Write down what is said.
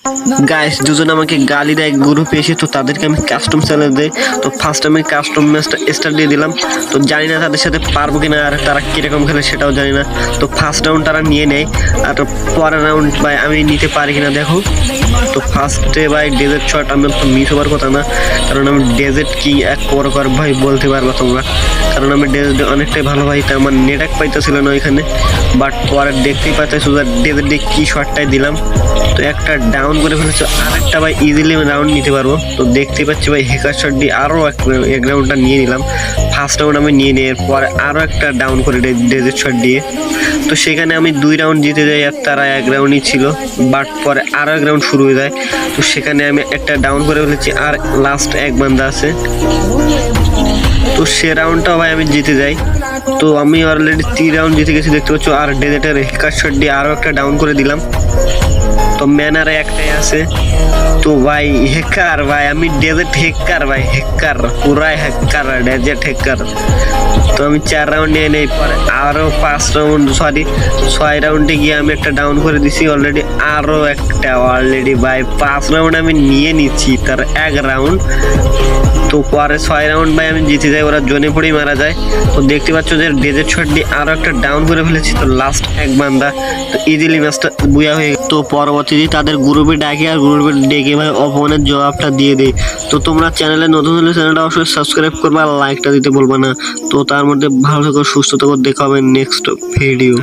Guys দুজন আমাকে গালি দেয় গ্রুপে এসে, তো তাদেরকে আমি কাস্টম চ্যালেঞ্জ দেই। তো ফার্স্ট আমি কাস্টম ম্যাচটা স্টার্ট দিয়ে দিলাম। তো জানি না তাদের সাথে পারবো কিনা, আর তারা কিরকম খেলে সেটাও জানি না। তো ফার্স্ট রাউন্ড তারা নিয়ে নেয়, আর পরের রাউন্ড ভাই আমি নিতে পারি কিনা দেখো। তো ফার্স্টে ভাই ডেজার্ট শট আমার তো মিস হবার কথা না, কারণ আমি ডেজার্ট কি এক প্রকার ভাই বলতে পারবো তোমরা, কারণ আমি ডেজার্ট অনেকটাই ভালো ভাই। তা আমার নেটওয়ার্ক পাইতেছিল না ওইখানে, বাট পরে দেখতেই পাইতেছো ডেজার্ট দিয়ে কি শটটাই দিলাম। তো একটা ডাউন করে ফেলেছো, আর একটা ভাই ইজিলি রাউন্ড নিতে পারবো। তো দেখতেই পাচ্ছি ভাই হেকার শট দিয়ে আরও এক রাউন্ডটা নিয়ে নিলাম। ফার্স্ট রাউন্ড আমি নিয়ে নিই, এরপর আরও একটা ডাউন করে ডেজার্ট শট দিয়ে। তো সেখানে আমি 2 রাউন্ড জিতে যাই, আর তারা 1 রাউন্ডই ছিল। বাট পরে আরও 1 রাউন্ড শুরু হয়ে যায়। তো সেখানে আমি একটা ডাউন করে ফেলেছি, আর লাস্ট 1 বান্দা আছে। তো সে রাউন্ডটাও ভাই আমি জিতে যাই। তো আমি অলরেডি 3 রাউন্ড জিতে গেছি দেখতে পাচ্ছ, আর ডেজার্টের হেকার শট দিয়ে আরও একটা ডাউন করে দিলাম। তো ম্যানারে একটাই আছে। তো ভাই হেকার ভাই, আমি ডেজার্ট হেকার ভাই, হেকার পুরাই হেকার, ডেজার্ট হেকার। তো আমি 4 রাউন্ড নিয়ে নেই, পরে আরও 5 রাউন্ড 6 রাউন্ডে গিয়ে আমি একটা ডাউন করে দিছি অলরেডি, আরও একটা অলরেডি ভাই 5 রাউন্ড আমি নিয়ে নিচ্ছি, তার 1 রাউন্ড। তো পরে 6 রাউন্ড ভাই আমি জিতে যাই, ওরা জোনে পড়েই মারা যায়। তো দেখতে পাচ্ছ যে ডেজার্ট শট দিয়ে আরও একটা ডাউন করে ফেলেছি। তো লাস্ট 1 বান্দা, তো ইজিলি ম্যাচটা বুয়া হয়ে গেল। তো পরবর্তীতে তাদের গ্রুপে ডাকি, আর গ্রুপে ডেকে ভাই অপনের জবাবটা দিয়ে দেয়। তো তোমরা চ্যানেলে নতুন হলে চ্যানেলটা অবশ্যই সাবস্ক্রাইব করবে, আর লাইকটা দিতে বলবে না। তো তার মধ্যে ভালো থেকো, সুস্থ থেকো, দেখা হবে নেক্সট ভিডিও।